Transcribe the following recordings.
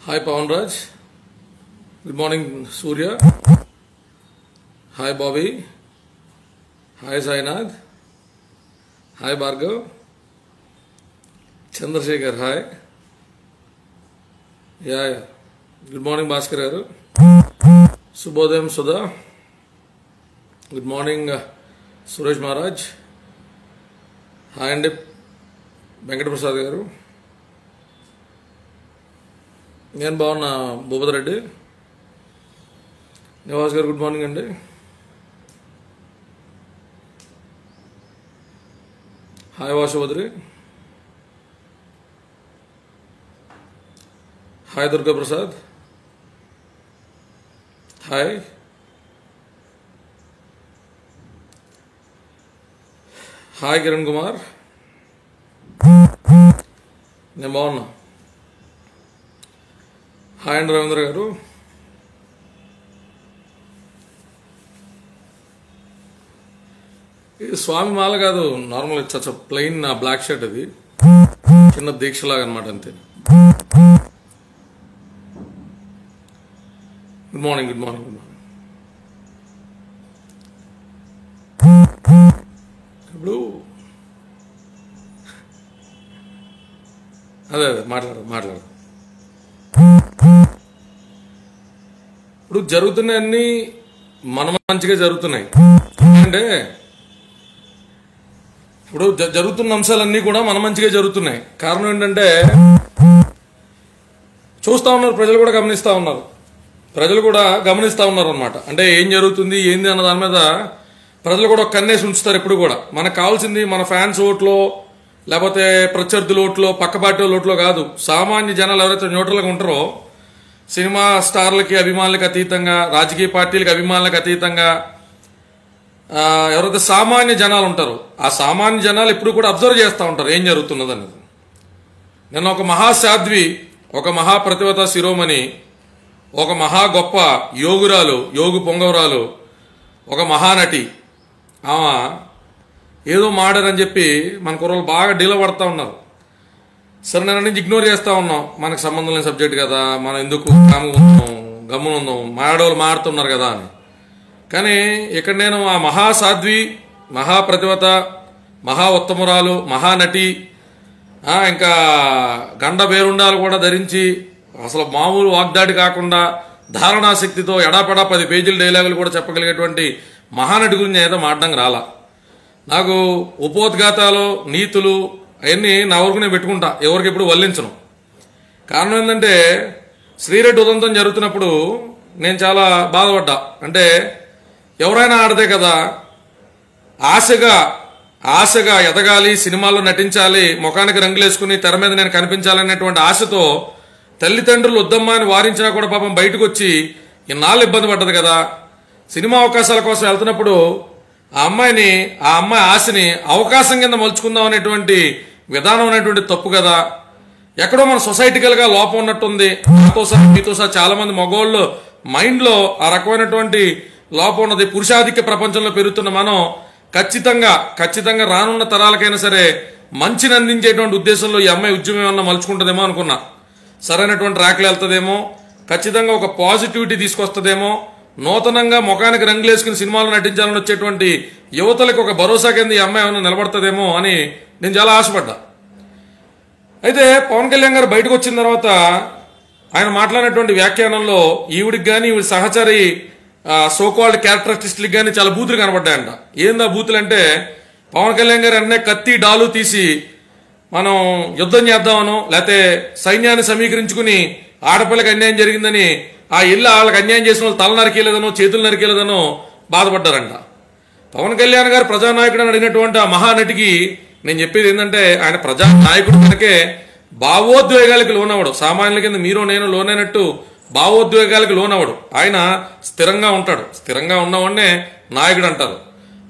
Hi Pawan Raj. Good morning Surya. Hi Bobby. Hi Sainath. Hi Bhargav. Chandrasekhar, hi. Yeah. Good morning Bhaskar garu. Subodhayam Sudha. Good morning Suresh Maharaj. Hi and Venkata Prasad garu. నేను బాగున్నా భూపతి రెడ్డి. నివాస్ గారు good morning అండి. Hi Vasubhadri. Hi Durga Prasad. Hi. Hi Kiran Kumar. నేను బాగున్నా. Hi అండి రవీంద్ర గారు. ఇది స్వామి మాల కాదు, నార్మల్ చచ్చ ప్లెయిన్ బ్లాక్ షర్ట్. అది చిన్న దీక్షలాగా అనమాట, అంతే. Good morning. ఇప్పుడు అదే మాట్లాడు. ఇప్పుడు జరుగుతున్నాయన్నీ మన మంచిగా జరుగుతున్నాయి. అంటే ఇప్పుడు జరుగుతున్న అంశాలన్నీ కూడా మన మంచిగా జరుగుతున్నాయి. కారణం ఏంటంటే చూస్తూ ఉన్నారు, ప్రజలు కూడా గమనిస్తూ ఉన్నారు అనమాట. అంటే ఏం జరుగుతుంది ఏంది అన్న దాని మీద ప్రజలు కూడా కన్నేసి ఉంచుతారు ఎప్పుడు కూడా. మనకు కావాల్సింది మన ఫ్యాన్స్ ఓట్లో, లేకపోతే ప్రత్యర్థుల ఓట్లో, పక్క పార్టీ ఓట్లో కాదు. సామాన్య జనాలు ఎవరైతే న్యూట్రల్గా ఉంటారో, సినిమా స్టార్లకి అభిమానులకు అతీతంగా, రాజకీయ పార్టీలకు అభిమానులకు అతీతంగా ఎవరైతే సామాన్య జనాలు ఉంటారో, ఆ సామాన్య జనాలు ఎప్పుడు కూడా అబ్జర్వ్ చేస్తూ ఉంటారు ఏం జరుగుతున్నది అనేది. నిన్న ఒక మహాసాధ్వి, ఒక మహాప్రతిభత శిరోమణి, ఒక మహా గొప్ప యోగురాలు, యోగు పొంగవరాలు, ఒక మహానటి, ఆమె ఏదో మాడారని చెప్పి మన కుర్రలు బాగా డీల పడతా ఉన్నారు. సరే నేను నుంచి ఇగ్నోర్ చేస్తూ ఉన్నాం, మనకు సంబంధం లేని సబ్జెక్ట్ కదా, మనం ఎందుకు గమ్మునుందాం, మాడవాళ్ళు మాడుతున్నారు కదా అని. కానీ ఇక్కడ నేను ఆ మహాసాధ్వి, మహాప్రతిభత, మహా ఉత్తమురాలు, మహానటి, ఇంకా గండ బేరుండాలు కూడా ధరించి అసలు మామూలు వాగ్దాడి కాకుండా ధారణాశక్తితో ఎడాపెడా 10 పేజీల డైలాగులు కూడా చెప్పగలిగేటువంటి మహానటి గురించి ఏదో మాడడానికి రాలా. నాకు ఉపోద్ఘాతాలు, నీతులు అవన్నీ నా వరకు నేను పెట్టుకుంటా, ఎవరికి ఎప్పుడు వల్లించను. కారణం ఏంటంటే శ్రీరెడ్డి ఉదంతం జరుగుతున్నప్పుడు నేను చాలా బాధపడ్డా. అంటే ఎవరైనా ఆడదే కదా, ఆశగా ఎదగాలి, సినిమాల్లో నటించాలి, ముఖానికి రంగులేసుకుని తెర మీద నేను కనిపించాలనేటువంటి ఆశతో తల్లిదండ్రులు వద్దమ్మా అని వారించినా కూడా పాపం బయటకు వచ్చి ఇన్నాళ్ళు ఇబ్బంది పడ్డది కదా. సినిమా అవకాశాల కోసం వెళ్తున్నప్పుడు ఆ అమ్మాయి ఆశని అవకాశం కింద మలుచుకుందాం అనేటువంటి విధానం అనేటువంటి తప్పు కదా. ఎక్కడో మన సొసైటికల్గా లోపం ఉన్నట్టుంది. మీతో సహా చాలా మంది మగవాళ్ళు మైండ్లో ఆ రకమైనటువంటి లోపం ఉన్నది. పురుషాధిక్య ప్రపంచంలో పెరుగుతున్న మనం ఖచ్చితంగా రానున్న తరాలకైనా సరే మంచిని అందించేటువంటి ఉద్దేశంలో ఈ అమ్మాయి ఉద్యమం ఏమన్నా మలుచుకుంటుందేమో అనుకున్నా. సరైనటువంటి ట్రాక్లు వెళ్తుందేమో, ఖచ్చితంగా ఒక పాజిటివిటీ తీసుకొస్తుందేమో, నూతనంగా ముఖానికి రంగులేసుకుని సినిమాలో నటించాలని వచ్చేటువంటి యువతలకు ఒక భరోసా కింద ఈ అమ్మాయి ఏమైనా నిలబడుతుందేమో అని నేను చాలా ఆశపడ్డా. అయితే పవన్ కళ్యాణ్ గారు బయటకు వచ్చిన తర్వాత ఆయన మాట్లాడినటువంటి వ్యాఖ్యానంలో ఈవిడికి కానీ ఈవిడ సహచరి సోకాల్డ్ క్యారెక్టరిస్టిక్స్కి కానీ చాలా బూతులు కనబడ్డాయంట. ఏందా బూతులు అంటే, పవన్ కళ్యాణ్ గారు అన్నీ కత్తి డాలు తీసి మనం యుద్ధం చేద్దామనో, లేకపోతే సైన్యాన్ని సమీకరించుకుని ఆడపిల్లకి అన్యాయం జరిగిందని ఆ ఇల్లు వాళ్ళకి అన్యాయం చేసిన వాళ్ళు తల నరికేలేదనో, చేతులు నరికేలేదనో బాధపడ్డారంట. పవన్ కళ్యాణ్ గారు ప్రజానాయకుడు అని అడిగినటువంటి ఆ మహానటికి నేను చెప్పేది ఏంటంటే, ఆయన ప్రజానాయకుడు కనుకే భావోద్వేగాలకు లోనవడు. సామాన్యుల కింద మీరు నేను లోనైనట్టు భావోద్వేగాలకు లోనవడు. ఆయన స్థిరంగా ఉంటాడు. స్థిరంగా ఉన్నవాడినే నాయకుడు అంటారు.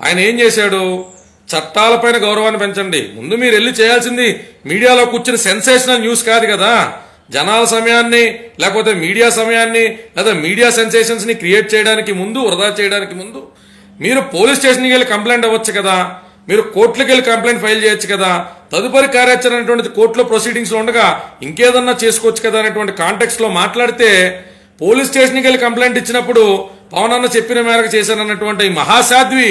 ఆయన ఏం చేశాడు? చట్టాలపైన గౌరవాన్ని పెంచండి. ముందు మీరు వెళ్ళి చేయాల్సింది మీడియాలో కూర్చుని సెన్సేషనల్ న్యూస్ కాదు కదా. జనాల సమయాన్ని, లేకపోతే మీడియా సమయాన్ని, లేదా మీడియా సెన్సేషన్స్ ని క్రియేట్ చేయడానికి ముందు, వృధా చేయడానికి ముందు మీరు పోలీస్ స్టేషన్కి వెళ్ళి కంప్లైంట్ అవ్వచ్చు కదా. మీరు కోర్టులకు వెళ్ళి కంప్లైంట్ ఫైల్ చేయొచ్చు కదా, తదుపరి కార్యాచరణ అనేటువంటిది కోర్టులో ప్రొసీడింగ్స్ లో ఉండగా ఇంకేదన్నా చేసుకోవచ్చు కదా అనేటువంటి కాంటెక్స్ట్ లో మాట్లాడితే, పోలీస్ స్టేషన్కి వెళ్ళి కంప్లైంట్ ఇచ్చినప్పుడు పవన్ అన్న చెప్పిన మేరకు చేశానన్నటువంటి ఈ మహాసాధ్వి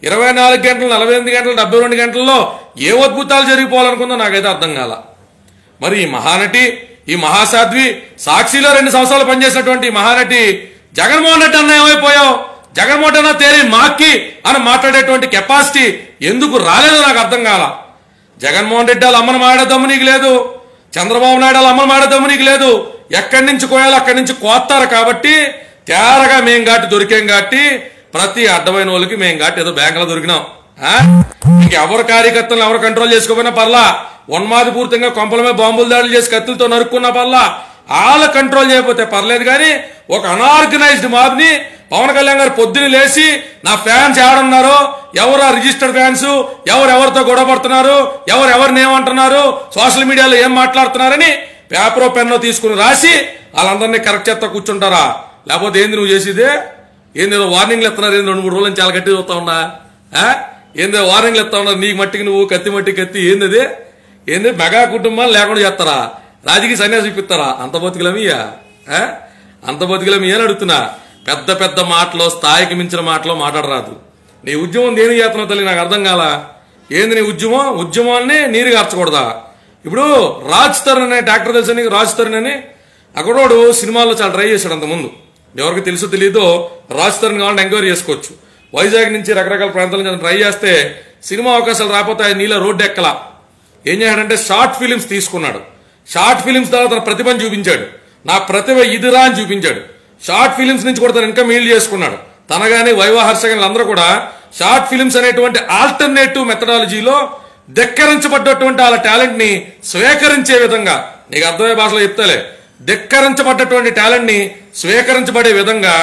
24 గంటలు 48 గంటలు 72 గంటల్లో ఏ అద్భుతాలు జరిగిపోవాలనుకుందో నాకైతే అర్థం కాల. మరి ఈ మహానటి, ఈ మహాసాధ్వి, సాక్షిలో 2 సంవత్సరాలు పనిచేసినటువంటి ఈ మహానటి జగన్మోహన్ రెడ్డి అన్న ఏమైపోయావు, జగన్మోహన్ రెడ్డి తేరి మాక్కి అని మాట్లాడేటువంటి కెపాసిటీ ఎందుకు రాలేదో నాకు అర్థం కాల. జగన్మోహన్ రెడ్డి వాళ్ళ అమ్మను మాడేదమ్ము నీకు లేదు, చంద్రబాబు నాయుడు వాళ్ళ అమ్మను మాడేదమ్ము నీకు లేదు. ఎక్కడి నుంచి కోయాలో అక్కడి నుంచి కోస్తారు కాబట్టి తేరగా మేం గాటి దొరికాం కాబట్టి ప్రతి అడ్డమైన వాళ్ళకి మేం గాటి ఏదో బ్యాంకులో దొరికినాం. ఎవరు కార్యకర్తలను ఎవరు కంట్రోల్ చేసుకోపోయినా పర్లా, ఉన్మాది పూర్తిగా కొంపల మీద బాంబులు దాడులు చేసి కత్తులతో నరుక్కున్నా పర్లా, వాళ్ళ కంట్రోల్ చేయకపోతే పర్లేదు. కానీ ఒక అనార్గనైజ్డ్ మాబ్ ని పవన్ కళ్యాణ్ గారు పొద్దున లేచి నా ఫ్యాన్స్ ఎవరున్నారో, ఎవరు రిజిస్టర్డ్ ఫ్యాన్స్, ఎవరెవరితో గొడవ పడుతున్నారు, ఎవరెవరిని ఏమంటున్నారు, సోషల్ మీడియాలో ఏం మాట్లాడుతున్నారని పేపరో పెన్నో తీసుకుని రాసి వాళ్ళందరినీ కరెక్ట్ చేస్తా కూర్చుంటారా? లేకపోతే ఏంది నువ్వు చేసేదే? ఏందేదో వార్నింగ్లు ఇస్తున్నారు, ఏంది 2-3 రోజులు చాలా గట్టి చూస్తా ఉన్నా, ఏందో వార్నింగ్లు ఇస్తా ఉన్నారు, నీకు మట్టికి నువ్వు కత్తి మట్టి కత్తి ఏంది? ఏంది మెగా కుటుంబాలు లేకుండా చేస్తారా? రాజకీయ సన్యాసం ఇప్పిస్తారా? అంత బతుకులమయ్యా, అంత బతుకులమయ్యా అని అడుగుతున్నా. పెద్ద పెద్ద మాటలో, స్థాయికి మించిన మాటలో మాట్లాడరాదు. నీ ఉద్యమం దేని చేస్తున్నావు తల్లి నాకు అర్థం కాల. ఏంది నీ ఉద్యమం? ఉద్యమాన్ని నీరు కార్చకూడదా? ఇప్పుడు రాజ్ తరుణ్ అనే డాక్టర్ తెలుసు నీకు? రాజ్ తరుణ్ అని అక్కడోడు సినిమాల్లో చాలా ట్రై చేశాడు అంతకుముందు. ఎవరికి తెలుసో తెలీదో రాజ్ తరుణ్ కావాలంటే ఎంక్వైరీ చేసుకోవచ్చు. వైజాగ్ నుంచి రకరకాల ప్రాంతాల నుంచి ట్రై చేస్తే సినిమా అవకాశాలు రాకపోతే ఆయన నీళ్ళ రోడ్డు ఎక్కలా. ఏం చేశాడంటే షార్ట్ ఫిలిమ్స్ తీసుకున్నాడు. షార్ట్ ఫిలిమ్స్ ద్వారా తన ప్రతిభను చూపించాడు. నా ప్రతిభ ఇదిరా అని చూపించాడు. షార్ట్ ఫిలిమ్స్ నుంచి కూడా తను ఇంకా మెయిల్ చేసుకున్నాడు. తనగాని వైవాహర్షగన్లు అందరూ కూడా షార్ట్ ఫిలిమ్స్ అనేటువంటి ఆల్టర్నేటివ్ మెథడాలజీలో ధిక్కరించబడ్డటువంటి వాళ్ళ టాలెంట్ ని స్వీకరించే విధంగా, నీకు అర్థమయ్యే భాషలో చెప్తాలే, ధిక్కరించబడ్డటువంటి టాలెంట్ ని స్వీకరించబడే విధంగా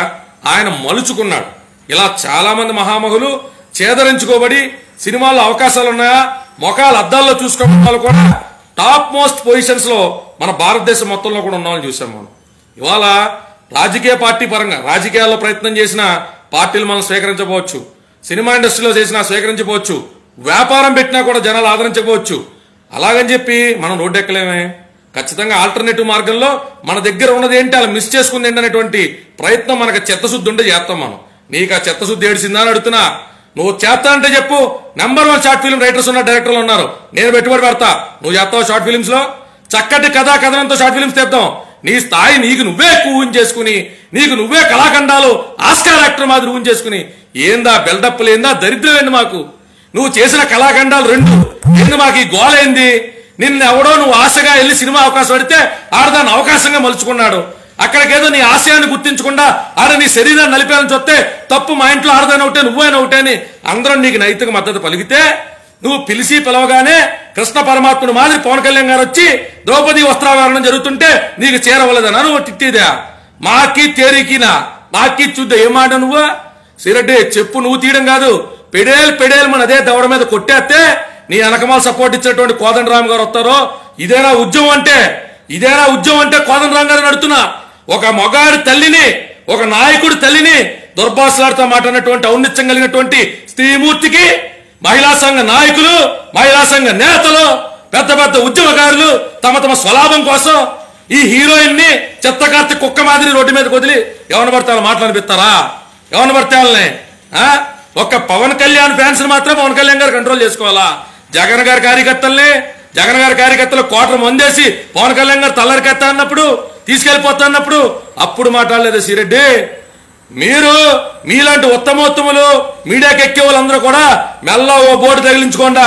ఆయన మలుచుకున్నాడు. ఇలా చాలా మంది మహామహులు చేదరించుకోబడి సినిమాల్లో అవకాశాలు ఉన్నాయా, మొఖాల అద్దాల్లో చూసుకోవడం వాళ్ళు కూడా టాప్ మోస్ట్ పొజిషన్స్ లో మన భారతదేశం మొత్తంలో కూడా ఉన్నామని చూసాం మనం. ఇవాళ రాజకీయ పార్టీ పరంగా రాజకీయాల్లో ప్రయత్నం చేసిన పార్టీలు మనం స్వీకరించకపోవచ్చు, సినిమా ఇండస్ట్రీలో చేసినా స్వీకరించకపోవచ్చు, వ్యాపారం పెట్టినా కూడా జనాలు ఆదరించకపోవచ్చు. అలాగని చెప్పి మనం రోడ్డు ఎక్కలేమే. ఖచ్చితంగా ఆల్టర్నేటివ్ మార్గంలో మన దగ్గర ఉన్నది ఏంటి, అలా మిస్ చేసుకుంది ఏంటనేటువంటి ప్రయత్నం మనకు చిత్తశుద్ధి ఉంటే చేస్తాం మనం. నీకు ఆ చిత్తశుద్ధి ఏడిసిందా అని అడుగుతున్నా. నువ్వు చేస్తా అంటే చెప్పు. నెంబర్ 1 షార్ట్ ఫిల్మ్ రైటర్స్ ఉన్న డైరెక్టర్లు ఉన్నారు, నేను పెట్టుబడి పెడతా. నువ్వు చేస్తావు షార్ట్ ఫిల్మ్స్ లో చక్కటి కథనంతో షార్ట్ ఫిల్మ్స్ తెద్దాం. నీ స్థాయి నీకు నువ్వే ఊహించేసుకుని, నీకు నువ్వే కళాఖండాలు ఆస్కార్ యాక్టర్ మాదిరి ఊహించేసుకుని ఏందా బిల్డప్ లేందా, దరిద్రం ఏంది మాకు? నువ్వు చేసిన కళాఖండాలు 2 ఏంది మాకు ఈ గోలైంది? నిన్న ఎవడో నువ్వు ఆశగా వెళ్ళి సినిమా అవకాశం పడితే ఆడదాన్ని అవకాశంగా మలుచుకున్నాడు. అక్కడికేదో నీ ఆశయాన్ని గుర్తించకుండా ఆడ నీ శరీరాన్ని నలిపేయాలని చూస్తే తప్పు, మా ఇంట్లో ఆడదాని ఒకటే నువ్వైనా ఒకటే అని అందరం నీకు నైతిక మద్దతు పలికితే, నువ్వు పిలవగానే కృష్ణ పరమాత్ముడు మాదిరి పవన్ కళ్యాణ్ గారు వచ్చి ద్రౌపది వస్త్రావరణం జరుగుతుంటే నీకు చేరవలేదనా నువ్వు తిట్టిదా? మాకి తేరికినా నాకి చూద్దా ఏం మాట నువ్వు? సిరెడ్డి చెప్పు, నువ్వు తీయడం కాదు, పెడేలు మన అదే దవడ మీద కొట్టేస్తే నీ వెనకమాల సపోర్ట్ ఇచ్చినటువంటి కోదండరామ్ గారు వస్తారో. ఇదేనా ఉద్యమం అంటే? ఇదేనా ఉద్యమం అంటే? కోదండరామ్ గారు నడుతున్నా ఒక మొగాడి తల్లిని, ఒక నాయకుడి తల్లిని దుర్భాషలాడుతూ మాట్లాడినటువంటి ఔన్నత్యం కలిగినటువంటి స్త్రీమూర్తికి మహిళా సంఘ నాయకులు, మహిళా సంఘ నేతలు, పెద్ద పెద్ద ఉద్యమకారులు తమ స్వలాభం కోసం ఈ హీరోయిన్ ని చెత్తకార్తి కుక్క మాదిరి రోడ్డు మీద వదిలి ఎవరిని పడితే వాళ్ళు మాట్లాడిపిస్తారా? ఎవరిని పడితే వాళ్ళని? ఒక్క పవన్ కళ్యాణ్ ఫ్యాన్స్ మాత్రం పవన్ కళ్యాణ్ గారు కంట్రోల్ చేసుకోవాలా? జగన్ గారి కార్యకర్తలు కోట్ల మందేసి పవన్ కళ్యాణ్ గారు తల్లరికెత్తా అన్నప్పుడు, తీసుకెళ్లిపోతా అన్నప్పుడు అప్పుడు మాట్లాడలేదు శ్రీరెడ్డి. మీరు మీలాంటి ఉత్తమోత్తములు మీడియాకి ఎక్కే వాళ్ళందరూ కూడా మెల్ల ఓ బోర్డు తగిలించుకోండా.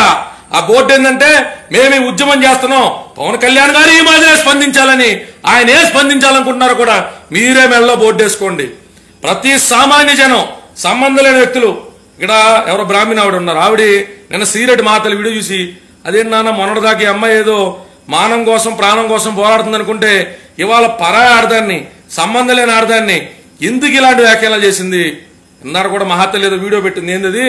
ఆ బోర్డు ఏంటంటే మేము ఈ ఉద్యమం చేస్తున్నాం, పవన్ కళ్యాణ్ గారు ఈ మాదిరే స్పందించాలని, ఆయన ఏ స్పందించాలనుకుంటున్నారో కూడా మీరే మెల్ల బోర్డు వేసుకోండి. ప్రతి సామాన్య జనం, సంబంధం లేని వ్యక్తులు, ఇక్కడ ఎవరో బ్రాహ్మణ ఆవిడ ఉన్నారు, ఆవిడ నిన్న శ్రీరెడ్డి మాతలు వీడియో చూసి అదేంటి నాన్న మొన్నటిదాకా ఈ అమ్మాయి ఏదో మానం కోసం ప్రాణం కోసం పోరాడుతుంది అనుకుంటే ఇవాళ పరాయి ఆడదాన్ని, సంబంధం లేని ఆడదాన్ని ఎందుకు ఇలాంటి వ్యాఖ్యలు చేసింది? ఇన్నారు కూడా మహాతల్లి ఏదో వీడియో పెట్టింది. ఏంది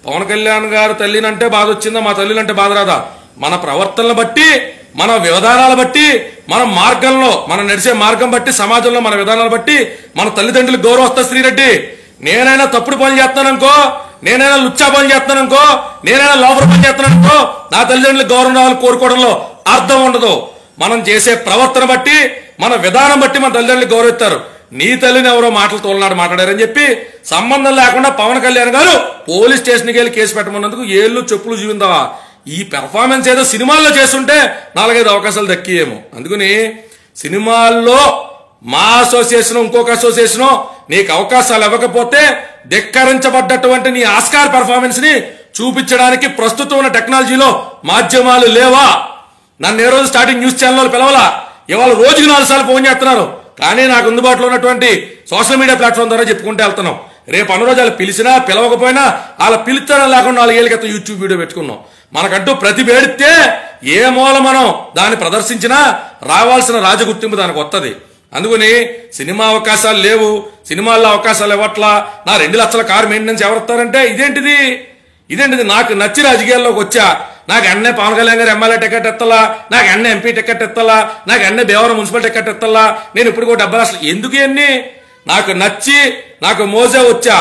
పవన్ కళ్యాణ్ గారు తల్లినంటే బాధ వచ్చిందా, మా తల్లినంటే బాధ రాదా? మన ప్రవర్తనలు బట్టి, మన విధానాలు బట్టి, మన మార్గంలో మన నడిచే మార్గం బట్టి, సమాజంలో మన విధానాలు బట్టి మన తల్లిదండ్రులకు గౌరవం వస్తా శ్రీరెడ్డి. నేనైనా తప్పుడు పనులు చేస్తాననుకో నేనైనా లుచ్చా పని చేస్తున్నాను అనుకో, నేనైనా లోపల పని చేస్తున్నాను అనుకో, నా తల్లిదండ్రులకు గౌరవం రావాలని కోరుకోవడంలో అర్థం ఉండదు. మనం చేసే ప్రవర్తన బట్టి, మన విధానం బట్టి మన తల్లిదండ్రులకు గౌరవిస్తారు. నీ తల్లిని ఎవరో మాటలు తోలనాడు మాట్లాడారని చెప్పి సంబంధం లేకుండా పవన్ కళ్యాణ్ గారు పోలీస్ స్టేషన్కి వెళ్ళి కేసు పెట్టమన్నందుకు ఏళ్ళు చెప్పులు చూపిందావా? ఈ పెర్ఫార్మెన్స్ ఏదో సినిమాల్లో చేస్తుంటే 4-5 అవకాశాలు దక్కియేమో. అందుకని సినిమాల్లో మా అసోసియేషన్ ఇంకొక అసోసియేషన్ నీకు అవకాశాలు ఇవ్వకపోతే ధిక్కరించబడ్డటువంటి నీ ఆస్కార్ పెర్ఫార్మెన్స్ ని చూపించడానికి ప్రస్తుతం ఉన్న టెక్నాలజీలో మాధ్యమాలు లేవా? నన్ను ఏ రోజు స్టార్టింగ్ న్యూస్ ఛానల్ పిలవలా, ఇవాళ రోజుకి 4 సార్లు ఫోన్ చేస్తున్నారు. కానీ నాకు అందుబాటులో ఉన్నటువంటి సోషల్ మీడియా ప్లాట్ఫామ్ ద్వారా చెప్పుకుంటూ వెళ్తున్నాం. రేపు అన్న రోజు వాళ్ళు పిలిచినా పిలవకపోయినా వాళ్ళ పిలుస్తారా లేకుండా 4 ఏళ్ళ క్రితం యూట్యూబ్ వీడియో పెట్టుకున్నాం. మనకంటూ ప్రతి వేడితే ఏ మూల మనం దాన్ని ప్రదర్శించినా రావాల్సిన రాజగుర్తింపు దానికి వస్తుంది. అందుకని సినిమా అవకాశాలు లేవు, సినిమాల్లో అవకాశాలు ఇవ్వట్లా, నా 2 లక్షల కారు మెయింటెనెన్స్ ఎవరిస్తారంటే ఇదేంటిది నాకు నచ్చి రాజకీయాల్లోకి వచ్చా, నాకు అన్నే పవన్ కళ్యాణ్ గారు ఎమ్మెల్యే టికెట్ ఎత్తలా, నాకు అన్నే ఎంపీ టికెట్ ఎత్తలా, నాకు అన్నే భీమవరం మున్సిపల్ టికెట్ ఎత్తలా, నేను ఇప్పుడు 70 లక్షలు ఎందుకు? ఇవన్నీ నాకు నచ్చి నాకు మోసే వచ్చా.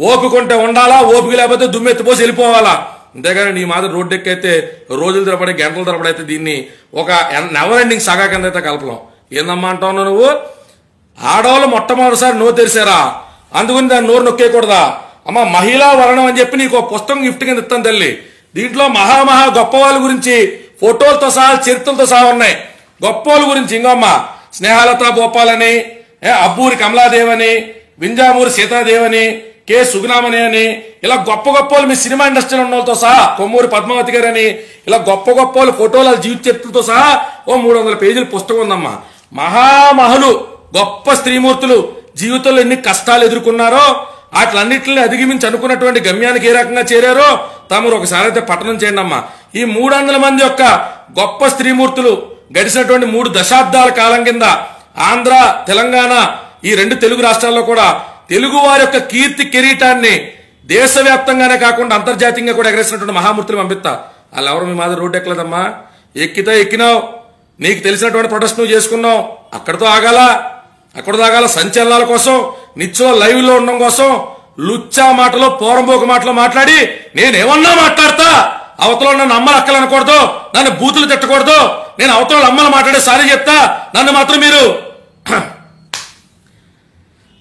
ఓపికంటే ఉండాలా, ఓపిక లేకపోతే దుమ్మెత్తిపోసి వెళ్ళిపోవాలా. అంతేగాని నీ మాదిరి రోడ్డు ఎక్కైతే రోజుల తరబడి గంటల తరబడైతే దీన్ని ఒక నెవర్ ఎండింగ్ సగా కింద అయితే కలపలం. ఏందమ్మా అంటావు నువ్వు? ఆడవాళ్ళు మొట్టమొదటిసారి నోరు తెరిచారా, అందుకని దాన్ని నోరు నొక్కేయకూడదా? అమ్మ మహిళా వర్ణం అని చెప్పి నీకు పుస్తకం గిఫ్ట్ కింద ఇస్తాను తల్లి. దీంట్లో మహా గొప్ప వాళ్ళ గురించి ఫోటోలతో సహా చరిత్రలతో సహా ఉన్నాయి. గొప్ప వాళ్ళ గురించి ఇంకమ్మ స్నేహలత భోపాలని, అబ్బూరి కమలాదేవని, వింజామూరి సీతాదేవని, కె సుగుణామణి అని, ఇలా గొప్ప వాళ్ళు మీ సినిమా ఇండస్ట్రీలో ఉన్న వాళ్ళతో సహా, కొమ్మూరి పద్మావతి గారు అని, ఇలా గొప్ప వాళ్ళు ఫోటోల జీవిత చరిత్రతో సహా 300 పేజీల పుస్తకం ఉందమ్మా. మహామహులు గొప్ప స్త్రీమూర్తులు జీవితంలో ఎన్ని కష్టాలు ఎదుర్కొన్నారో, వాటిలన్నింటినీ అధిగమించి అనుకున్నటువంటి గమ్యానికి ఏ రకంగా చేరారో తమరు ఒకసారి అయితే పఠనం చేయండి అమ్మా. ఈ 300 మంది యొక్క గొప్ప స్త్రీమూర్తులు గడిచినటువంటి 3 దశాబ్దాల కాలం కింద ఆంధ్ర, తెలంగాణ ఈ 2 తెలుగు రాష్ట్రాల్లో కూడా తెలుగు వారి యొక్క కీర్తి కిరీటాన్ని దేశవ్యాప్తంగానే కాకుండా అంతర్జాతీయంగా కూడా ఎగరేసినటువంటి మహామూర్తులు పంపిస్తా. వాళ్ళు ఎవరు మీ మాదిరి రోడ్డు ఎక్కలేదమ్మా. ఎక్కినావు, నీకు తెలిసినటువంటి ప్రొటెస్ట్ నువ్వు చేసుకున్నావు, అక్కడితో ఆగాల సంచలనాల కోసం, నిత్యం లైవ్ లో ఉండడం కోసం లుచ్చా మాటలో పోరంబోకు మాటలో మాట్లాడి నేనేమన్నా మాట్లాడతా, అవతల నన్ను అమ్మలు అక్కలు అనకూడదు, నన్ను బూతులు తిట్టకూడదు, నేను అవతల అమ్మలు మాట్లాడే సారీ చెప్తా, నన్ను మాత్రం మీరు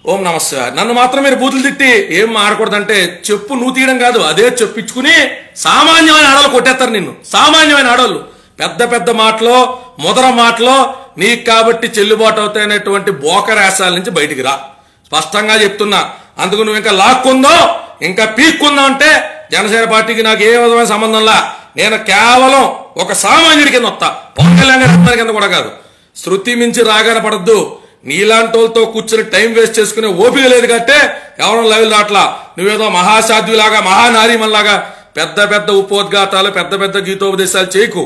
ఓం నమస్తే నన్ను మాత్రం మీరు బూతులు తిట్టి ఏం మాడకూడదంటే చెప్పు నువ్వు తీయడం కాదు, అదే చెప్పించుకుని సామాన్యమైన ఆడవాళ్ళు కొట్టేస్తారు నిన్ను. సామాన్యమైన ఆడవాళ్ళు పెద్ద మాటలో ముదర మాటలో నీకు కాబట్టి చెల్లుబాటు అవుతాయనేటువంటి బోకరాశాల నుంచి బయటికి రా, స్పష్టంగా చెప్తున్నా. అందుకు నువ్వు ఇంకా లాక్కుందో ఇంకా పీక్కుందో అంటే జనసేన పార్టీకి నాకు ఏ విధమైన సంబంధంలా, నేను కేవలం ఒక సామాన్యుడి కింద వస్తా, పవన్ కళ్యాణ్ గారి కింద కూడా కాదు. శృతి మించి రాగానే పడద్దు. నీలాంటి వాళ్ళతో కూర్చొని టైం వేస్ట్ చేసుకునే ఓపిక లేదు కట్టే ఎవరో లైవ్ రాట్లా. నువ్వేదో మహాసాధ్యులాగా మహానారీమల్లాగా పెద్ద ఉపోద్ఘాతాలు పెద్ద గీతోపదేశాలు చేయకు.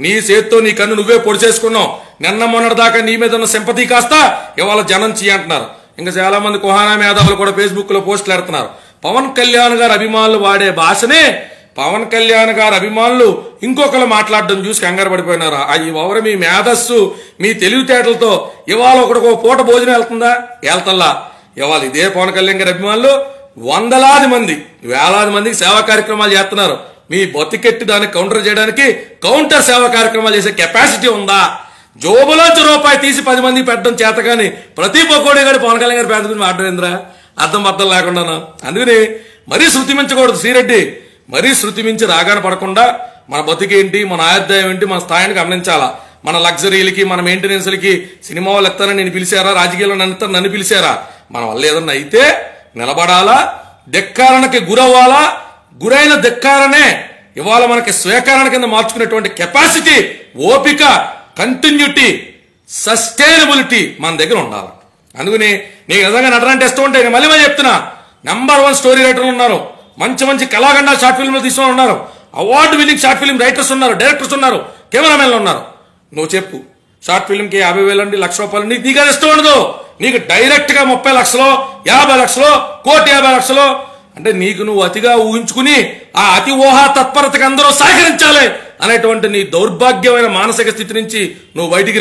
నీ చేత్తో నీ కన్ను నువ్వే పొడిచేసుకున్నావు. నిన్న మొన్నటి దాకా నీ మీద ఉన్న సింపతి కాస్త ఇవాళ జనం అంటున్నారు. ఇంకా చాలా మంది కుహానా మేధావులు కూడా ఫేస్బుక్ లో పోస్టులు పెడుతున్నారు. పవన్ కళ్యాణ్ గారి అభిమానులు వాడే భాషనే పవన్ కళ్యాణ్ గారి అభిమానులు ఇంకొకరు మాట్లాడడం చూసి కంగారు పడిపోయినారా? ఎవరు మీ మేధస్సు మీ తెలివితేటలతో ఇవాళ ఒకటికో పూట భోజనం వెళ్తుందా? వెళ్తల్లా. ఇవాళ ఇదే పవన్ కళ్యాణ్ గారి అభిమానులు వందలాది మంది వేలాది మందికి సేవా కార్యక్రమాలు చేస్తున్నారు. మీ బతికెట్టి దాన్ని కౌంటర్ చేయడానికి కౌంటర్ సేవా కార్యక్రమాలు చేసే కెపాసిటీ ఉందా? జోబులోంచి రూపాయి తీసి 10 మందికి పెట్టడం చేత కానీ ప్రతి పకోడీ గారి పవన్ కళ్యాణ్ గారి పేద గురించి మాట్లాడేంద్రా అర్థం లేకుండాను. అందుకని మరీ శృతి మించకూడదు శ్రీరెడ్డి, మరీ శృతి మించి రాగాన పడకుండా మన బతికేంటి, మన ఆదాయం ఏంటి, మన స్థాయిని గమనించాలా. మన లగ్జరీలకి మన మెయింటెనెన్స్లకి సినిమా వాళ్ళు ఎత్తానని నేను పిలిచారా, రాజకీయాల్లో నన్ను పిలిచారా? మన వల్ల ఏదన్నా అయితే నిలబడాలా, ధిక్కారణకి గురవ్వాలా. గురైన ధిక్కారనే ఇవాళ మనకి స్వీకరణ కింద మార్చుకునేటువంటి కెపాసిటీ, ఓపిక, కంటిన్యూటీ, సస్టైనబిలిటీ మన దగ్గర ఉండాలి. అందుకని నీకు నిజంగా నటనంటే ఇష్టం ఉంటే నేను మళ్ళీ చెప్తున్నా, నెంబర్ 1 స్టోరీ రైటర్లు ఉన్నారు, మంచి కళాఖండాలు షార్ట్ ఫిల్మ్లు తీసుకుని ఉన్నారు, award winning short film writers ఉన్నారు, డైరెక్టర్స్ ఉన్నారు, కెమెరామెన్లు ఉన్నారు. నువ్వు చెప్పు, షార్ట్ ఫిల్మ్కి 50,000 అండి, ₹1,00,000 నీకు అది ఇష్టం ఉండదు. నీకు డైరెక్ట్ గా 30 లక్షలు, 50 లక్షలు, 1,50,00,000 అంటే నీకు నువ్వు అతిగా ఊహించుకుని ఆ అతి ఊహా తత్పరతకి అందరూ సహకరించాలి అనేటువంటి నీ దౌర్భాగ్యమైన మానసిక స్థితి నుంచి నువ్వు బయటికి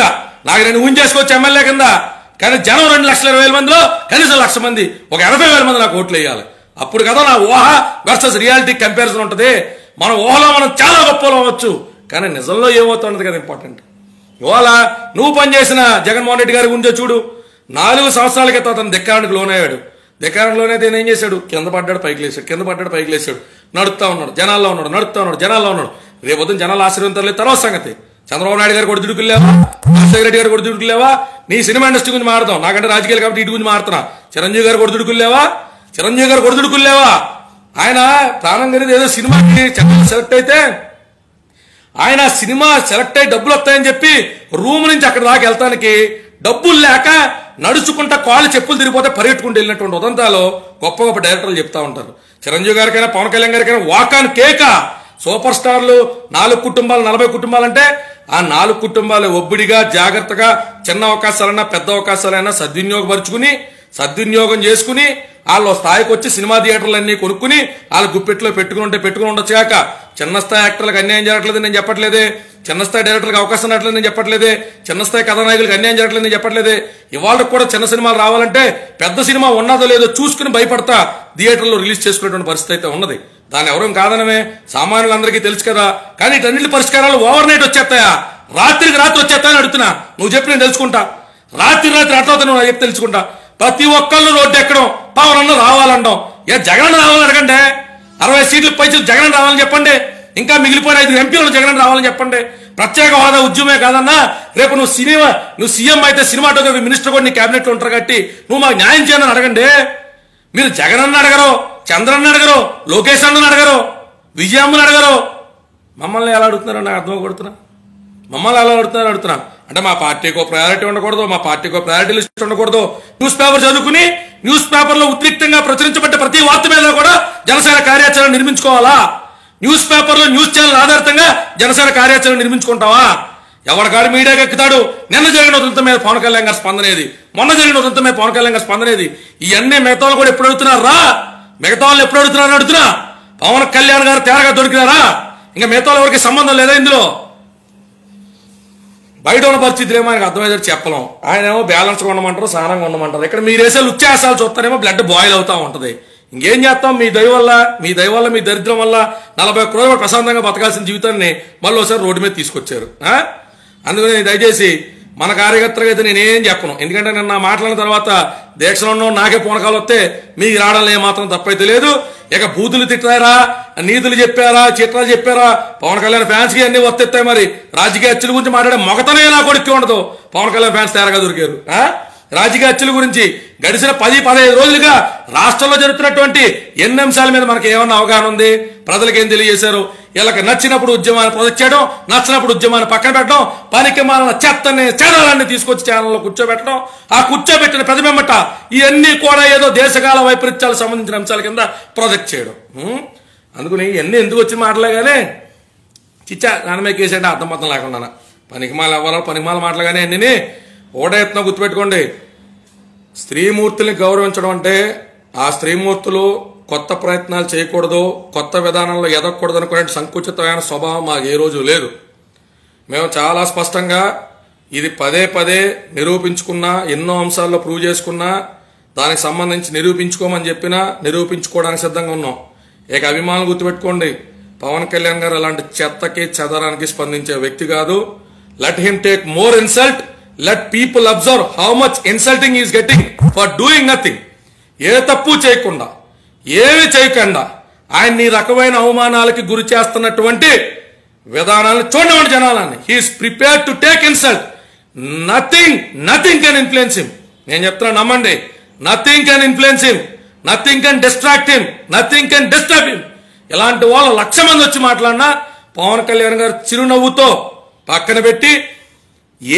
రా. నాకు నేను ఊహించేసుకోవచ్చు ఎమ్మెల్యే కింద, కానీ జనం 2,20,000 మందిలో కనీసం 1,00,000 మంది, ఒక 80,000 మంది నాకు ఓట్లు వేయాలి. అప్పుడు కదా నా ఊహ వర్సెస్ రియాలిటీ కంపారిజన్ ఉంటుంది. మన ఊహలో మనం చాలా గొప్పలు అవ్వచ్చు, కానీ నిజంలో ఏమవుతున్నది కదా ఇంపార్టెంట్. ఇవాళ నువ్వు పనిచేసిన జగన్మోహన్ రెడ్డి గారి గురించో చూడు. 4 సంవత్సరాల క్రితం అతను ధిక్కారానికి లోనయ్యాడు. ధిక్కారానికి లోనైతే ఏం చేశాడు? కింద పడ్డాడు, పైకి లేచాడు, కింద పడ్డాడు, పైకి లేచాడు, నడుపుతా ఉన్నాడు, జనాల్లో ఉన్నాడు, నడుపుతా ఉన్నాడు, జనాల్లో ఉన్నాడు. రేపొద్దున జనాలు ఆశీర్వదించలేదు తర్వాత సంగతి. చంద్రబాబు నాయుడు గారు కూడా దిడుకులేవా, రాజశేఖర రెడ్డి గారు కూడా దిడుకులేవా? నీ సినిమా ఇండస్ట్రీ గురించి మారుతాం, నాకంటే రాజకీయాలు కాబట్టి ఇటు గురించి మారుతున్నా. చిరంజీవి గారు కూడా దిడుకులేవా? చిరంజీవి గారు కూడా దిడుకులేవా? ఆయన ప్రాణం కలిగి ఏదో సినిమాకి సెలెక్ట్ అయితే ఆయన సినిమా సెలెక్ట్ అయ్యి డబ్బులు వస్తాయని చెప్పి రూమ్ నుంచి అక్కడ దాకా వెళ్తానికి డబ్బులు లేక నడుచుకుంటా కాళ్ళు చెప్పులు తిరిగిపోతే పరిగెట్టుకుంటూ వెళ్ళినటువంటి ఉదంతాలు గొప్ప గొప్ప డైరెక్టర్లు చెప్తా ఉంటారు. చిరంజీవి గారికైనా పవన్ కళ్యాణ్ గారికైనా వాకాన్ కేక. సూపర్ స్టార్లు 4 కుటుంబాలు 40 కుటుంబాలంటే ఆ 4 కుటుంబాలు ఒబ్బిడిగా జాగ్రత్తగా చిన్న అవకాశాలైనా పెద్ద అవకాశాలైనా సద్వినియోగం చేసుకుని వాళ్ళు స్థాయికి వచ్చి సినిమా థియేటర్లన్నీ కొనుక్కుని వాళ్ళు గుప్పెట్లో పెట్టుకుని ఉండొచ్చు కాక చిన్న స్థాయి యాక్టర్లకు అన్యాయం జరగట్లేదు నేను చెప్పట్లేదే, చిన్న స్థాయి డైరెక్టర్లకు అవకాశం రావట్లేదు నేను చెప్పట్లేదే, చిన్న స్థాయి కథానాయకులకు అన్యాయం జరగట్లేదు నేను చెప్పట్లేదే. ఇవాళ కూడా చిన్న సినిమాలు రావాలంటే పెద్ద సినిమా ఉన్నదో లేదో చూసుకుని భయపడతా థియేటర్లో రిలీజ్ చేసుకునేటువంటి పరిస్థితి అయితే ఉన్నది. దాన్ని ఎవరూ కాదనమే, సామాన్యులందరికీ తెలుసు కదా. కానీ ఇటన్నిటి పరిష్కారాలు ఓవర్ నైట్ వచ్చేస్తాయా? రాత్రికి రాత్రి వచ్చేస్తాయని అడుగుతున్నా. నువ్వు చెప్పి నేను తెలుసుకుంటా. రాత్రి అట్లవుతా నువ్వు చెప్పి తెలుసుకుంటా. ప్రతి ఒక్కళ్ళు రోడ్డు ఎక్కడం, పవన్ అన్న రావాలంటాం. జగన్ రావాలని అడగండి. 60 సీట్లు పైసలు జగన్ రావాలని చెప్పండి. ఇంకా మిగిలిపోయిన 5 ఎంపీలు జగన్ రావాలని చెప్పండి. ప్రత్యేక హోదా ఉద్యమే కాదన్నా, రేపు నువ్వు సీఎం అయితే సినిమాటోగ్రఫీ మినిస్టర్ కూడా నీ క్యాబినెట్ లో ఉంటారు కాబట్టి నువ్వు మాకు న్యాయం చేయని అడగండి. మీరు జగన్ అన్న అడగరు, చంద్రన్న అడగరు, లోకేష్ అన్నని అడగరు, విజయమ్మని అడగరు. మమ్మల్ని ఎలా అడుగుతున్నారో నాకు అర్థం కొడుతున్నా. మమ్మల్ని ఎలా అడుగుతున్నా అంటే మా పార్టీకో ప్రయారిటీ ఉండకూడదు, మా పార్టీకో ప్రయారిటీ లిస్ట్ ఉండకూడదు. న్యూస్ పేపర్ చదువుకుని న్యూస్ పేపర్లో ఉద్రిక్తంగా ప్రచురించబడ్డ ప్రతి వార్త మీద కూడా జనసేన కార్యాచరణ నిర్మించుకోవాలా? న్యూస్ పేపర్లో న్యూస్ ఛానల్ ఆధారితంగా జనసేన కార్యాచరణ నిర్మించుకుంటావా? ఎవరికాడు మీడియాకి ఎక్కుతాడు. నిన్న జరిగిన ఉదంతం మీద పవన్ కళ్యాణ్ గారి స్పందనేది, మొన్న జరిగిన ఉదంతం మీద పవన్ కళ్యాణ్ గారి స్పందనేది. ఇవన్నీ మిగతా వాళ్ళు కూడా ఎప్పుడు అడుగుతున్నారా? మిగతా వాళ్ళు ఎప్పుడు అడుగుతున్నా? పవన్ కళ్యాణ్ గారు తేరగా దొరికినారా? ఇంకా మిగతా ఎవరికి సంబంధం లేదా ఇందులో? బయట ఉన్న పరిస్థితులు ఏమో ఆయనకు అర్థమయ్యేది చెప్పలేం. ఆయన ఏమో బ్యాలెన్స్గా ఉండమంటారు, సహనంగా ఉండమంటారు. ఇక్కడ మీరు వేసే ఉచ్చాసాలు చూస్తారేమో బ్లడ్ బాయిల్ అవుతా ఉంటది. ఇంకేం చేస్తాం? మీ దయ వల్ల మీ దరిద్రం వల్ల 41 రోజులు ప్రశాంతంగా బతకాల్సిన జీవితాన్ని మళ్ళీ ఒకసారి రోడ్డు మీద తీసుకొచ్చారు. అందుకని దయచేసి మన కార్యకర్తగా అయితే నేనేం చెప్పను. ఎందుకంటే నేను నా మాట్లాడిన తర్వాత దీక్షలో ఉన్న నాకే పూనకాలు వస్తే మీకు రావడంలో ఏమాత్రం తప్పైతే లేదు. ఇక బూతులు తిట్టారా, నీతులు చెప్పారా, చిట్రాలు చెప్పారా, పవన్ కళ్యాణ్ ఫ్యాన్స్ కి అన్ని వస్తాయి. మరి రాజకీయ హత్యల గురించి మాట్లాడే మొగతనే నా కొడుకు ఉండదు. పవన్ కళ్యాణ్ ఫ్యాన్స్ తేరగా దొరికారు. రాజకీయ హత్యల గురించి గడిచిన 10-15 రోజులుగా రాష్ట్రంలో జరుగుతున్నటువంటి ఎన్ని అంశాల మీద మనకి ఏమన్నా అవగాహన ఉంది? ప్రజలకు ఏం తెలియజేశారు? వీళ్ళకి నచ్చినప్పుడు ఉద్యమాన్ని ప్రొజెక్ట్ చేయడం, నచ్చినప్పుడు ఉద్యమాన్ని పక్కన పెట్టడం, పనికి మాలిన చెత్తని ఛానళ్ళన్ని తీసుకొచ్చి ఛానల్లో కూర్చోబెట్టడం, ఆ కూర్చోబెట్టిన ప్రతిబింబట ఇవన్నీ కూడా ఏదో దేశకాల వైపరీత్యాలకు సంబంధించిన అంశాల కింద ప్రొజెక్ట్ చేయడం. అందుకని ఇవన్నీ ఎందుకు వచ్చి మాట్లాడగానే చిచ్చా నాన్నమే కేసంటే అర్థమర్థం లేకుండా పనికిమాల అవ్వాలో పనికిమాల మాటలుగానే అన్నీ ఓడెత్తున గుర్తుపెట్టుకోండి. స్త్రీమూర్తుల్ని గౌరవించడం అంటే ఆ స్త్రీమూర్తులు కొత్త ప్రయత్నాలు చేయకూడదు, కొత్త విధానంలో ఎదగకూడదు అనుకునే సంకుచితమైన స్వభావం మాకు ఏ రోజు లేదు. మేము చాలా స్పష్టంగా ఇది పదే నిరూపించుకున్నా, ఎన్నో అంశాల్లో ప్రూవ్ చేసుకున్నా, దానికి సంబంధించి నిరూపించుకోమని చెప్పినా నిరూపించుకోవడానికి సిద్ధంగా ఉన్నాం. ఇక అభిమానులు గుర్తుపెట్టుకోండి, పవన్ కళ్యాణ్ గారు అలాంటి చెత్తకి చెదరానికి స్పందించే వ్యక్తి కాదు. Let him take more insult, let people observe how much insulting is getting for doing nothing. ఏ తప్పు చేయకుండా, ఏమి చేయకుండా ఆయన ఈ రకమైన అవమానాలకి గురి చేస్తున్నటువంటి విధానాలను చూడండి జనాలని. He's prepared to take insult. Nothing can influence him. నేను చెప్తున్నా, నమ్మండి. Nothing can influence him, nothing can distract him, nothing can disturb him. ఇలాంటి వాళ్ళు 1,00,000 మంది వచ్చి మాట్లాడినా పవన్ కళ్యాణ్ గారు చిరునవ్వుతో పక్కన పెట్టి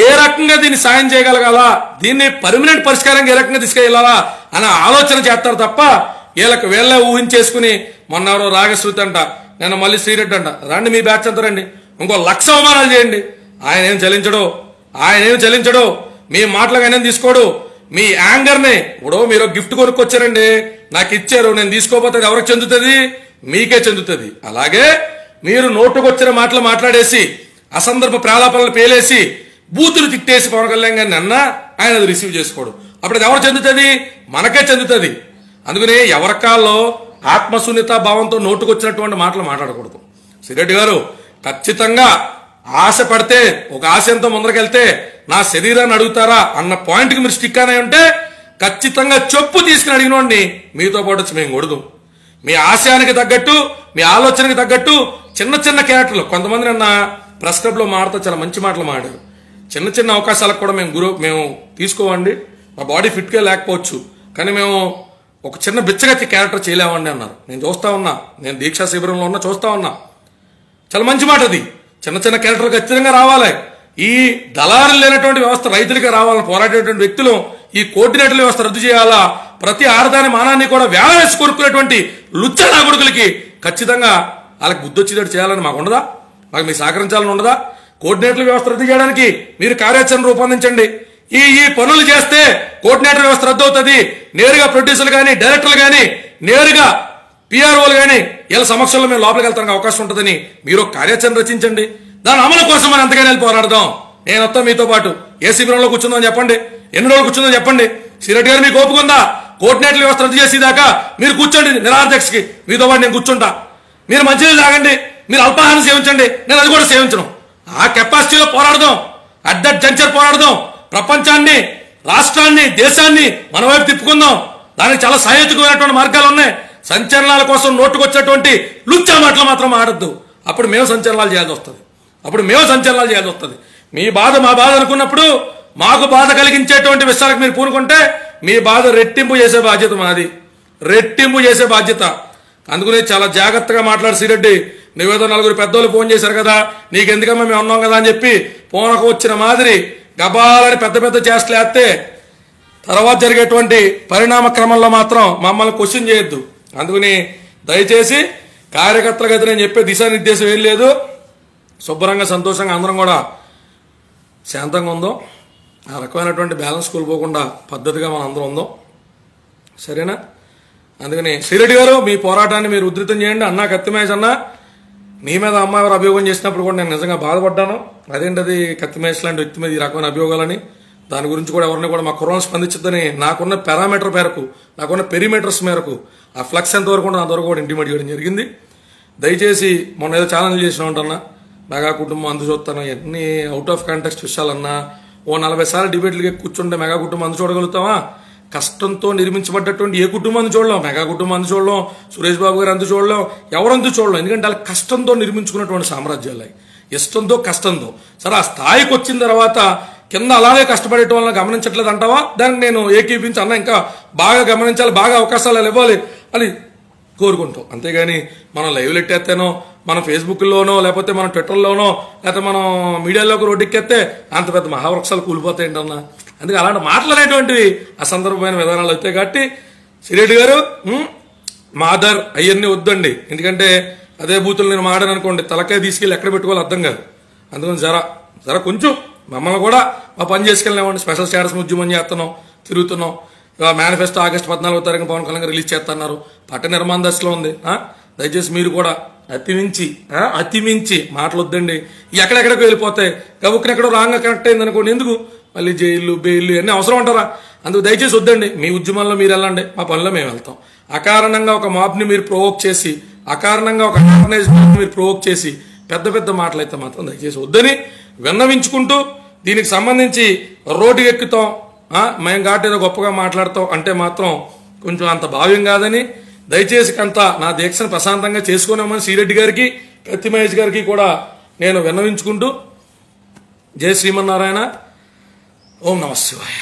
ఏ రకంగా దీన్ని సాయం చేయగలగాల, దీన్ని పర్మనెంట్ పరిష్కారంగా ఏ రకంగా తీసుకెళ్లాలా అనే ఆలోచన చేస్తారు తప్ప వీళ్ళకి వీళ్ళే ఊహించేసుకుని మొన్న ఎవరో రాగశ్రుతి అంట, నేను మళ్ళీ శ్రీరెడ్డి అంట, రండి మీ బ్యాచ్ అంతా రండి, ఇంకో 1,00,000 అవమానాలు చేయండి. ఆయన ఏం చలించడు, మీ మాటలకు ఆయన తీసుకోడు. మీ యాంగర్ని ఇప్పుడు మీరు గిఫ్ట్ కొనుక్కొచ్చారండి, నాకు ఇచ్చారు, నేను తీసుకోపోతే ఎవరికి చెందుతుంది? మీకే చెందుతుంది. అలాగే మీరు నోటుకొచ్చిన మాటలు మాట్లాడేసి అసందర్భ ప్రాలాపనలు పేలేసి బూతులు తిట్టేసి పవన్ కళ్యాణ్ గారిని అన్నా ఆయన అది రిసీవ్ చేసుకోడు. అప్పుడు అది ఎవరు చెందుతుంది? మనకే చెందుతుంది. అందుకని ఎవరికాల్లో ఆత్మశూన్యతా భావంతో నోటుకొచ్చినటువంటి మాటలు మాట్లాడకూడదు. సిరెడ్డి గారు ఖచ్చితంగా ఆశ పడితే ఒక ఆశయంతో ముందరకెళ్తే నా శరీరాన్ని అడుగుతారా అన్న పాయింట్కి మీరు స్టిక్ అనే ఉంటే ఖచ్చితంగా చెప్పు తీసుకుని అడిగినోడిని మీతో పాటు వచ్చి మేము కొడదు. మీ ఆశయానికి తగ్గట్టు మీ ఆలోచనకి తగ్గట్టు చిన్న చిన్న క్యారెక్టర్లు కొంతమంది నిన్న ప్రెస్ క్లబ్లో మాడుతూ చాలా మంచి మాటలు మాడారు. చిన్న చిన్న అవకాశాలకు కూడా మేము తీసుకోవండి, మా బాడీ ఫిట్గా లేకపోవచ్చు కానీ మేము ఒక చిన్న బిచ్చగత్తి క్యారెక్టర్ చేయలేమండి అన్నారు. నేను చూస్తా ఉన్నా, నేను దీక్షా శిబిరంలో ఉన్నా చూస్తా ఉన్నా. చాలా మంచి మాట అది. చిన్న చిన్న క్యారెక్టర్లు ఖచ్చితంగా రావాలి. ఈ దళారులు లేనటువంటి వ్యవస్థ రైతులుగా రావాలని పోరాడేటువంటి వ్యక్తులు ఈ కోఆర్డినేటర్ల వ్యవస్థ రద్దు చేయాలా. ప్రతి ఆడదాని మానాన్ని కూడా వేల వేసి కొనుక్కునేటువంటి లుచ్చ నాగుడుకులకి ఖచ్చితంగా వాళ్ళకి బుద్ధి వచ్చేటట్టు చేయాలని మాకు ఉండదా? మాకు మీరు సహకరించాలని ఉండదా? కోఆర్డినేటర్ల వ్యవస్థ రద్దు చేయడానికి మీరు కార్యాచరణ రూపొందించండి. ఈ పనులు చేస్తే కోఆర్డినేటర్ వ్యవస్థ రద్దు అవుతుంది. నేరుగా ప్రొడ్యూసర్లు కానీ డైరెక్టర్లు కానీ నేరుగా పిఆర్ఓలు కానీ వీళ్ళ సమక్షంలో మేము లోపలికి వెళ్తానికి అవకాశం ఉంటుందని మీరు కార్యాచరణ రచించండి. దాని అమలు కోసం మనం ఎంతగానే వెళ్ళి పోరాడదాం. నేను వస్తాం మీతో పాటు. ఏ శిబిరంలో కూర్చుందని చెప్పండి, ఎన్ని రోజులు కూర్చుందని చెప్పండి. సిరెడ్డి గారు మీకు ఓపుకుందా? కోఆర్డినేటర్ల వ్యవస్థ రద్దు చేసేదాకా మీరు కూర్చోండి నిరాధ్యక్షకి, మీతో పాటు నేను కూర్చుంటా. మీరు మంచినీళ్ళు తాగండి, మీరు అల్పాహారం సేవించండి, నేను అది కూడా సేవించను. ఆ కెపాసిటీలో పోరాడదాం, అట్ దట్ జంక్చర్ పోరాడదాం. ప్రపంచాన్ని, రాష్ట్రాన్ని, దేశాన్ని మన వైపు తిప్పుకుందాం. దానికి చాలా సహేతుకమైనటువంటి మార్గాలు ఉన్నాయి. సంచలనాల కోసం నోటుకొచ్చేటువంటి లుచ్చా మాటలు మాత్రం ఆడద్దు. అప్పుడు మేము సంచలనాలు చేయాల్సి వస్తుంది. మీ బాధ మా బాధ అనుకున్నప్పుడు మాకు బాధ కలిగించేటువంటి విషయాలకు మీరు పూనుకుంటే మీ బాధ రెట్టింపు చేసే బాధ్యత మాది, అందుకనే చాలా జాగ్రత్తగా మాట్లాడు సిరెడ్డి. నువ్వేదో నలుగురు పెద్దోళ్ళు ఫోన్ చేశారు కదా, నీకెందుకమ్మా మేము ఉన్నాం కదా అని చెప్పి ఫోన్కు వచ్చిన మాదిరి గబాలని పెద్ద పెద్ద చేష్టలు వేస్తే తర్వాత జరిగేటువంటి పరిణామ క్రమంలో మాత్రం మమ్మల్ని క్వశ్చన్ చేయొద్దు. అందుకని దయచేసి కార్యకర్తల గది నేను చెప్పే దిశానిర్దేశం ఏం లేదు. శుభ్రంగా సంతోషంగా అందరం కూడా శాంతంగా ఉందాం. ఆ రకమైనటువంటి బ్యాలెన్స్ కోల్పోకుండా పద్ధతిగా మనం అందరం ఉందాం, సరేనా? అందుకని శ్రీరెడ్డి గారు మీ పోరాటాన్ని మీరు ఉధృతం చేయండి. అన్నా కత్తిమేష్ అన్న నీ మీద అమ్మాయి అభియోగం చేసినప్పుడు కూడా నేను నిజంగా బాధపడ్డాను. అదేంటది కత్తిమేష్ లాంటి వ్యక్తి మీద ఈ రకమైన అభియోగాలని, దాని గురించి కూడా ఎవరిని కూడా మా కుర్రాలు స్పందించద్దని నాకున్న పారామీటర్ మేరకు, నాకున్న పెరిమీటర్స్ మేరకు ఆ ఫ్లక్స్ ఎంతవరకు కూడా అంతవరకు కూడా ఇంటిమేట్ చేయడం జరిగింది. దయచేసి మొన్న ఏదో ఛాలెంజ్ చేసిన ఉంటన్నా మెగా కుటుంబం అందు చూస్తాను, ఎన్ని అవుట్ ఆఫ్ కాంటెక్స్ట్ విషయాలన్నా ఓ 40 సార్లు డిబేట్లకి కూర్చుంటే మెగా కుటుంబం అందు చూడగలుగుతావా? కష్టంతో నిర్మించబడ్డటువంటి ఏ కుటుంబం అందు చూడలేం, మెగా కుటుంబం అందు చూడలేం, సురేష్ బాబు గారు అందు చూడలేం, ఎవరందు చూడలేం. ఎందుకంటే వాళ్ళ కష్టంతో నిర్మించుకున్నటువంటి సామ్రాజ్యాలు, ఇష్టంతో కష్టంతో. సరే ఆ స్థాయికి వచ్చిన తర్వాత కింద అలాగే కష్టపడేట వాళ్ళని గమనించట్లేదు అంటావా? దానికి నేను ఏకీపించి అన్న ఇంకా బాగా గమనించాలి, బాగా అవకాశాలు ఇవ్వాలి అని కోరుకుంటాం. అంతేగాని మనం లైవ్లు ఎట్టేస్తేనో మన ఫేస్బుక్లోనో లేకపోతే మన ట్విట్టర్లోనో లేకపోతే మనం మీడియాలోకి రోడ్డెక్కేస్తే అంత పెద్ద మహావృక్షాలు కూలిపోతాయంటన్నా. అందుకే అలాంటి మాట్లాడేటువంటివి అసందర్భమైన విధానాలు అవుతాయి. కాబట్టి సిరెడ్డి గారు మాదర్ అవన్నీ వద్దండి. ఎందుకంటే అదే బూతులు నేను మాడాను అనుకోండి, తలకాయ తీసుకెళ్ళి ఎక్కడ పెట్టుకోవాలి అర్థం కాదు. అందుకని జర కొంచెం మమ్మల్ని కూడా మా పని చేసుకెళ్ళినామండి. స్పెషల్ స్టేటస్ ఉద్యమం చేస్తున్నాం, తిరుగుతున్నాం. మేనిఫెస్టో ఆగస్టు 14వ తారీఖున పవన్ కళ్యాణ్ రిలీజ్ చేస్తున్నారు. పట్ట నిర్మాణ దశలో ఉంది. దయచేసి మీరు కూడా అతిమించి మాటలు వద్దండి. ఎక్కడెక్కడికి వెళ్ళిపోతాయి. గబుక్కున ఎక్కడో రాంగ్గా కనెక్ట్ అయింది అనుకోండి, ఎందుకు మళ్ళీ జైలు బెయిల్ అన్నీ అవసరం అంటారా? అందుకు దయచేసి వద్దండి. మీ ఉద్యమంలో మీరు వెళ్ళండి, మా పనిలో మేము వెళ్తాం. అకారణంగా ఒక మాబ్ని మీరు ప్రొవోక్ చేసి, అకారణంగా ఒక ఆర్గనైజేషన్ మీరు ప్రొవోక్ చేసి పెద్ద పెద్ద మాటలు అయితే మాత్రం దయచేసి వద్దని విన్నవించుకుంటూ, దీనికి సంబంధించి రోడ్డు ఎక్కుతాం మేము ఘాట్ ఏదో గొప్పగా మాట్లాడతాం అంటే మాత్రం కొంచెం అంత భావ్యం కాదని, దయచేసి అంత నా దీక్షను ప్రశాంతంగా చేసుకున్నామని శ్రీరెడ్డి గారికి, కత్తిమహేష్ గారికి కూడా నేను విన్నవించుకుంటూ, జై శ్రీమన్నారాయణ, ఓం నమః శివాయ.